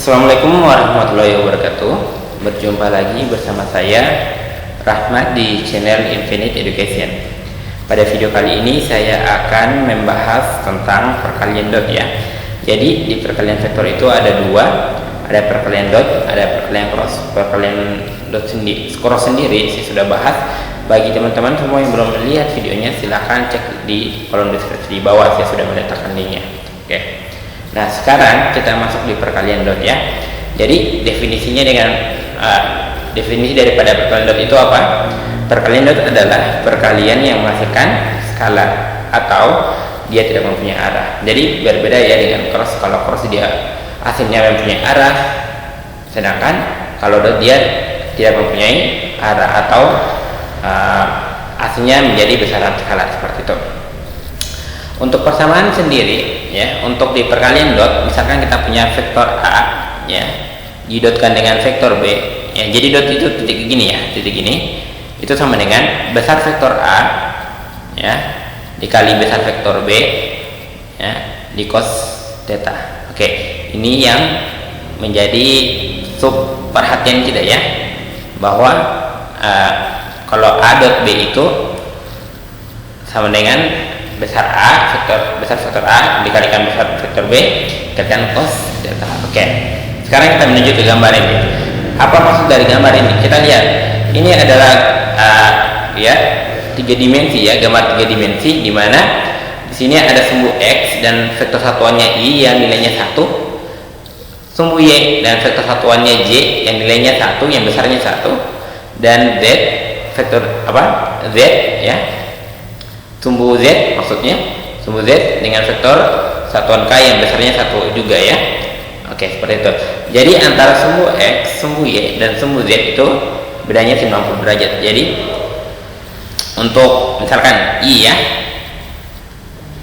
Assalamualaikum warahmatullahi wabarakatuh. Berjumpa lagi bersama saya Rahmat di channel Infinite Education. Pada video kali ini saya akan membahas tentang perkalian dot ya. Jadi di perkalian vektor itu ada dua, ada perkalian dot, ada perkalian cross. Perkalian dot sendiri, cross sendiri saya sudah bahas. Bagi teman-teman semua yang belum melihat videonya, silahkan cek di kolom deskripsi di bawah, saya sudah meletakkan linknya. Oke. Nah, sekarang kita masuk di perkalian dot ya. Jadi definisinya dengan definisi daripada perkalian dot itu apa? Perkalian dot adalah perkalian yang menghasilkan skalar atau dia tidak mempunyai arah. Jadi berbeda ya dengan cross. Kalau cross dia hasilnya mempunyai arah, sedangkan kalau dot dia tidak mempunyai arah atau hasilnya menjadi besaran skalar seperti itu. Untuk persamaan sendiri ya, untuk di perkalian dot, misalkan kita punya vektor A ya, didotkan dengan vektor B ya. Jadi dot itu titik gini ya, titik gini itu sama dengan besar vektor A ya dikali besar vektor B ya di cos theta. Oke, ini yang menjadi sub perhatian kita ya, bahwa kalau A dot B itu sama dengan besar A besar vektor A dikalikan besar vektor B dikalikan cos theta. Oke. Sekarang kita menuju ke gambar ini. Apa maksud dari gambar ini? Kita lihat. Ini adalah ya 3 dimensi ya, gambar 3 dimensi di mana di sini ada sumbu X dan vektor satuannya Y yang nilainya 1. Sumbu Y dan vektor satuannya Y yang nilainya 1, yang besarnya 1, dan Z vektor Z ya. Sumbu Z maksudnya sumbu Z dengan vektor satuan K yang besarnya 1 juga ya. Oke, seperti itu. Jadi antara sumbu X, sumbu Y, dan sumbu Z itu bedanya 90 derajat. Jadi untuk misalkan I ya,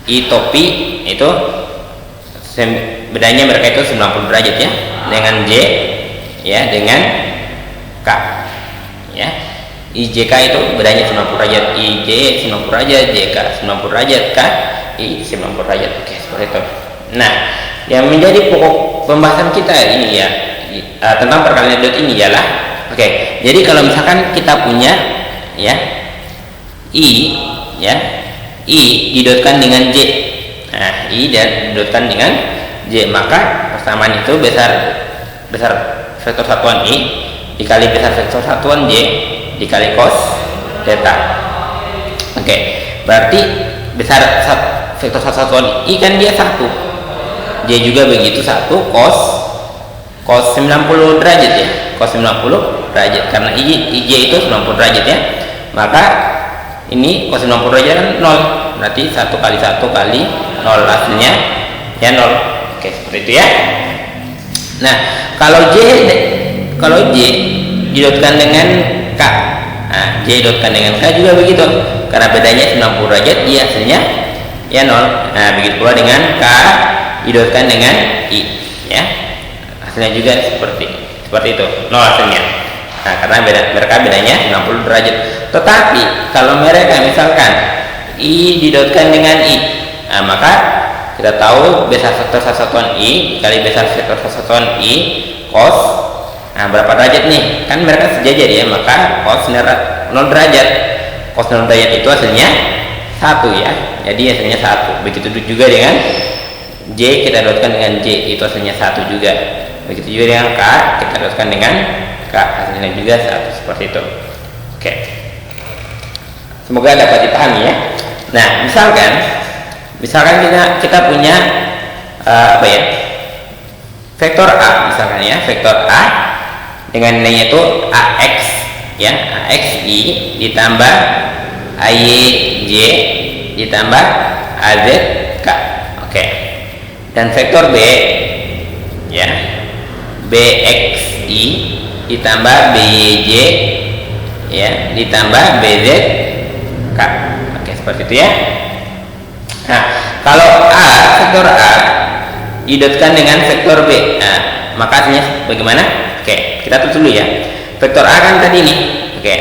I topi itu bedanya mereka itu 90 derajat ya, dengan J ya, dengan K ya. IJK itu bedanya 90 derajat, IJ 90 derajat, JK 90 derajat, K I 90 derajat. Oke, seperti itu. Nah, yang menjadi pokok pembahasan kita ini ya tentang perkalian dot ini ialah jadi kalau misalkan kita punya ya I ya, I didotkan dengan J. Nah, I dan didotkan dengan J, maka persamaan itu besar vektor satuan I dikali besar vektor satuan J dikali cos theta. Oke, berarti besar vektor satuan I kan dia 1, J juga begitu 1, cos 90 derajat ya, cos 90 derajat, karena IJ itu 90 derajat ya, maka ini cos 90 derajat kan 0, berarti 1 kali 1 kali 0, hasilnya ya 0. Oke, seperti itu ya. Nah, kalau J didotkan dengan K, nah, J dotkan dengan K juga begitu, karena bedanya 90 derajat, dia hasilnya ya 0. Nah, begitu pula dengan K didotkan dengan I ya, hasilnya juga seperti itu, 0 hasilnya. Nah, karena mereka bedanya 90 derajat. Tetapi kalau mereka misalkan I didotkan dengan I, nah, maka kita tahu besar vektor satuan I kali besar vektor satuan I cos, nah berapa derajat nih? Kan mereka sejajar ya, maka cos 0 derajat. Cos 0 derajat itu hasilnya 1 ya. Jadi hasilnya 1. Begitu juga dengan J, kita dotkan dengan J, itu hasilnya 1 juga. Begitu juga dengan K, kita dotkan dengan K, hasilnya juga 1, seperti itu. Oke. Semoga dapat dipahami ya. Nah, misalkan kita punya vektor A misalkan ya, vektor A dengan nilainya itu AX ya, AXI ditambah AYJ ditambah AZK. Oke. Dan vektor B ya, BXI ditambah BYJ ya ditambah BZK. Oke, seperti itu ya. Nah, kalau vektor A didotkan dengan vektor B, nah, maka hasilnya bagaimana? Oke, kita tulis dulu ya. Vektor A kan tadi nih. Oke.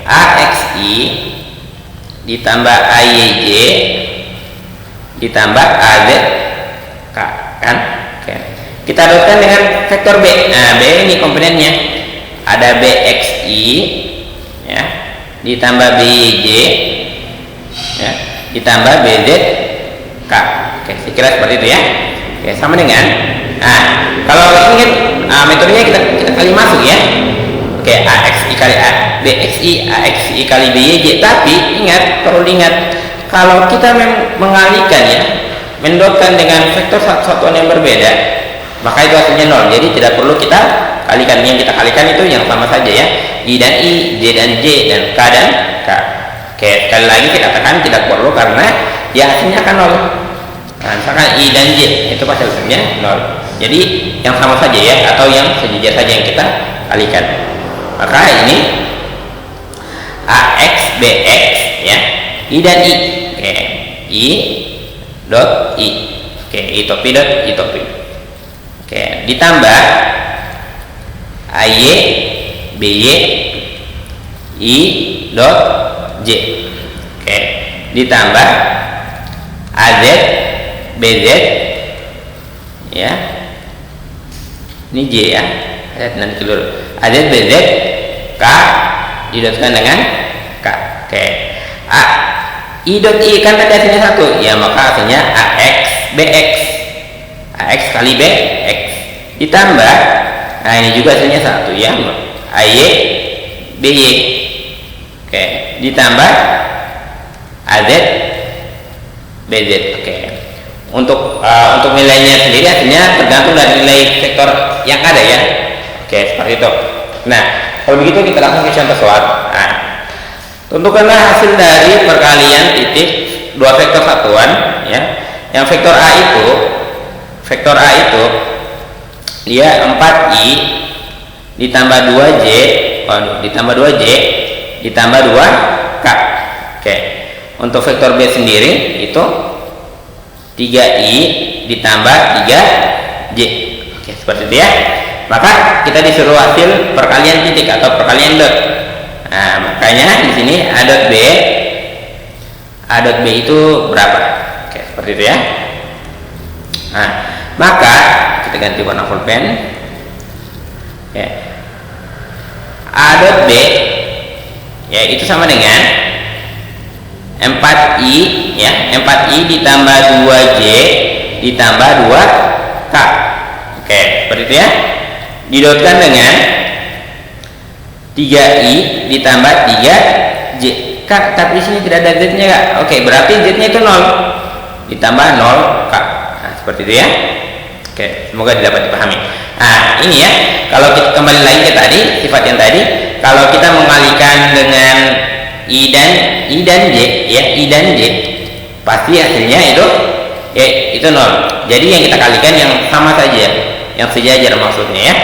AXI ditambah AYJ ditambah AZK kan. Oke. kita dotkan dengan vektor B. Nah, B ini komponennya ada BXI ya, ditambah BYJ ya, ditambah BZK. Oke, saya kira seperti itu ya. Oke, sama dengan kalau ini kan metodenya kita kali masuk ya. Oke, AXI kali A, BXI, AXI kali BYJ. Tapi ingat, perlu diingat, kalau kita mengalihkan ya, mendotkan dengan vektor satuan yang berbeda, maka itu hasilnya 0. Jadi tidak perlu kita kalikan. Yang kita kalikan itu yang sama saja ya, I dan I, J dan J, dan K dan K. Oke, sekali lagi kita katakan tidak perlu karena ya hasilnya akan 0. Nah, misalkan I dan J itu pasti hasilnya 0. Jadi yang sama saja ya, atau yang sejajar saja yang kita kalikan. Maka ini AX BX ya, I dan I. Oke, I dot I. Oke, I topi dot I topi. Oke, ditambah AY BY I dot J. Oke, ditambah AZ BZ ya, ini J ya, nanti dulu AZ BZ K didotkan dengan K. Oke, I dot I kan tadi hasilnya 1 ya, maka hasilnya AX BX, AX kali BX, ditambah ini juga hasilnya 1 ya, AY BY. Oke, ditambah AZ BZ. Oke, untuk nilainya sendiri hasilnya tergantung dari nilai vektor yang ada ya. Oke, seperti itu. Nah, kalau begitu kita langsung ke contoh soal. Nah, tentukanlah hasil dari perkalian titik dua vektor satuan ya. Yang vektor A itu dia 4i ditambah 2j ditambah 2j ditambah 2k. Oke, untuk vektor B sendiri itu 3i ditambah 3j. Oke, seperti itu ya. Maka kita disuruh hasil perkalian titik atau perkalian dot. Nah, makanya di sini A dot B itu berapa? Oke, seperti itu ya. Nah, maka kita ganti warna pulpen. Ya. A dot B ya itu sama dengan 4i ya, 4i ditambah 2j ditambah 2k. Oke, seperti itu ya. Didotkan dengan 3i ditambah 3j. Kak, tapi di sini tidak ada z-nya, Kak. Oke, berarti z-nya itu 0 ditambah 0k. Nah, seperti itu ya. Oke, semoga dapat dipahami. Nah, ini ya. Kalau kita kembali lagi ke tadi, sifat yang tadi, kalau kita mengalihkan dengan i dan j ya, i dan j, pasti hasilnya itu ya itu 0. Jadi yang kita kalikan yang sama saja, yang sejajar maksudnya ya.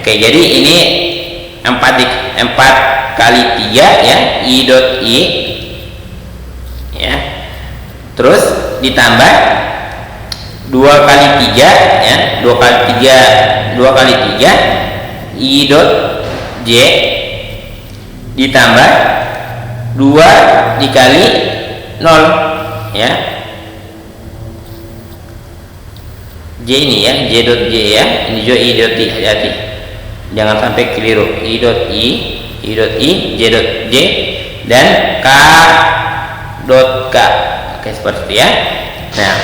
Oke, jadi ini 4 kali 3 ya, i dot i ya, terus ditambah 2 kali 3 ya, 2 kali 3 i dot j ditambah 2 dikali 0 ya, j ini ya, j dot j ya, ini juga i dot i, hati-hati jangan sampai keliru. I dot i, j dot j, dan k dot k. Oke, seperti itu ya. Nah,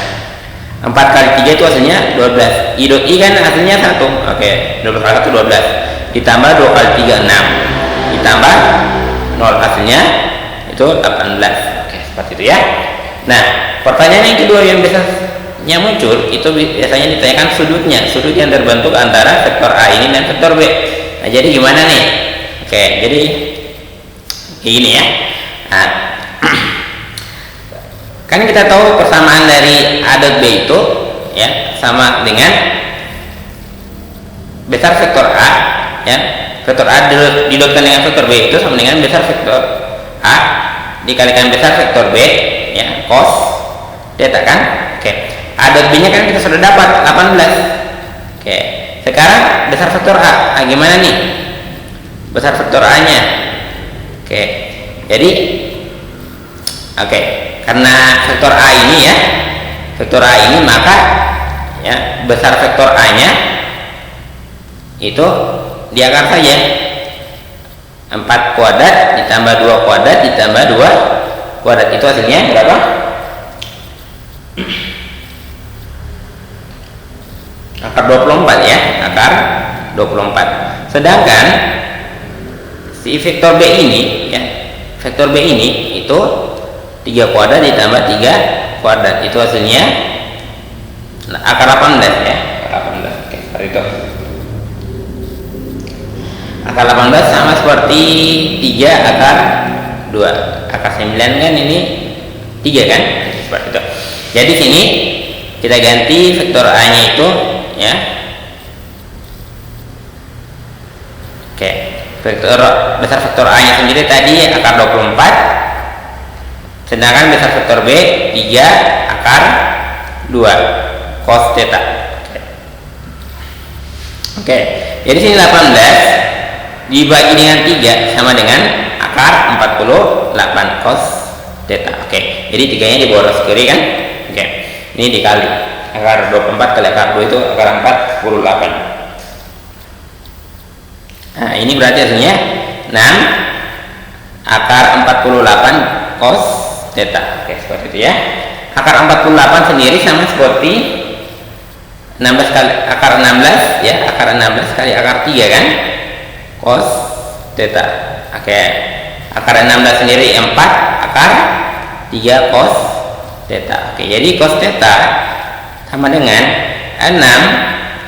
4 kali 3 itu hasilnya 12. I dot i kan hasilnya 1. Oke, 12 kali 1 12 ditambah 2 kali 3 6 ditambah 0, hasilnya itu 18. Oke, seperti itu ya. Nah, pertanyaan yang kedua yang biasanya muncul itu biasanya ditanyakan sudut yang terbentuk antara vektor A ini dan vektor B. Nah, jadi gimana nih? Oke, jadi ini ya. Nah, kan kita tahu persamaan dari A dot B itu ya sama dengan besar vektor A ya. Vektor A didotkan dengan vektor B itu sama dengan besar vektor A dikalikan besar vektor B ya, cos theta kan. Oke, A dot B nya kan kita sudah dapat 18. Oke, sekarang besar vektor A. Nah, gimana nih besar vektor A nya? Oke, jadi karena vektor A ini ya, vektor A ini, maka ya besar vektor A nya itu di akar saja. 4 kuadrat ditambah 2 kuadrat ditambah 2 kuadrat, itu hasilnya berapa? Akar 24 ya, akar 24. Sedangkan si vektor B ini ya, vektor B ini itu 3 kuadrat ditambah 3 kuadrat, itu hasilnya akar 18 ya, akar 18. Oke, seperti itu. Akar 18 sama seperti 3 akar 2. Akar 9 kan ini 3 kan? Seperti itu. Jadi sini kita ganti vektor A-nya itu ya. Oke, besar vektor A-nya sendiri tadi akar 24. Sedangkan besar vektor B 3 akar 2 cos theta. Oke. Jadi sini 18 dibagi dengan 3 sama dengan akar 48 cos theta. Oke. Jadi 3-nya di boros kiri kan? Oke. Ini dikali akar 24 kali akar 2 itu akar 48. Nah, ini berarti hasilnya 6 akar 48 cos theta. Oke, seperti itu ya. Akar 48 sendiri sama seperti 16 kali akar 16 ya, akar 16 kali akar 3 kan? Cos theta. Oke. Akar 16 sendiri 4 akar 3 cos theta. Oke, jadi cos theta sama dengan 6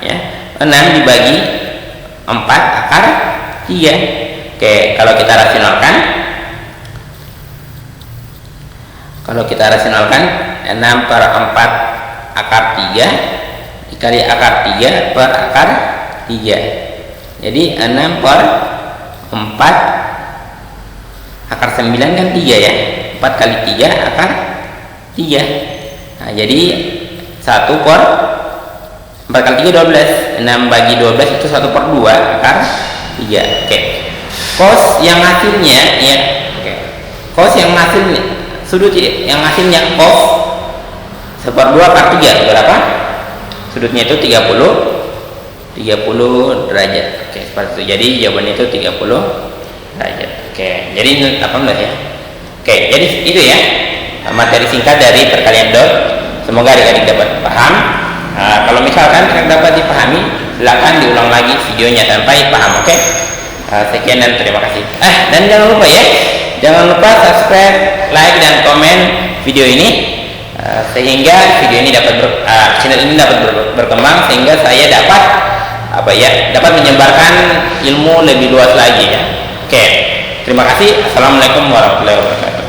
ya. 6 dibagi 4 akar 3. Oke, kalau kita rasionalkan 6 per 4 akar 3 dikali akar 3 per akar 3. Jadi 6 per 4 akar 9 kan 3 ya. 4 kali 3 akar 3. Nah, jadi 1 per 4 kali 3 12. 6 bagi 12 itu 1 per 2 akar 3. Oke. Cos yang hasilnya ya. Oke. Cos yang hasilnya sudut yang hasilnya cos 1/2 akar 3 berapa? Sudutnya itu 30 derajat. Oke, seperti itu. Jadi jawabannya itu 30 derajat. Oke, jadi ini 18 ya. Oke, jadi itu ya materi singkat dari perkalian dot. Semoga adik-adik dapat paham. Kalau misalkan tidak dapat dipahami, silakan diulang lagi videonya sampai paham. Oke. Sekian dan terima kasih. Dan jangan lupa ya, jangan lupa subscribe, like dan komen video ini sehingga video ini dapat channel ini dapat berkembang sehingga saya dapat dapat menyebarkan ilmu lebih luas lagi ya. Oke. Terima kasih. Assalamualaikum warahmatullahi wabarakatuh.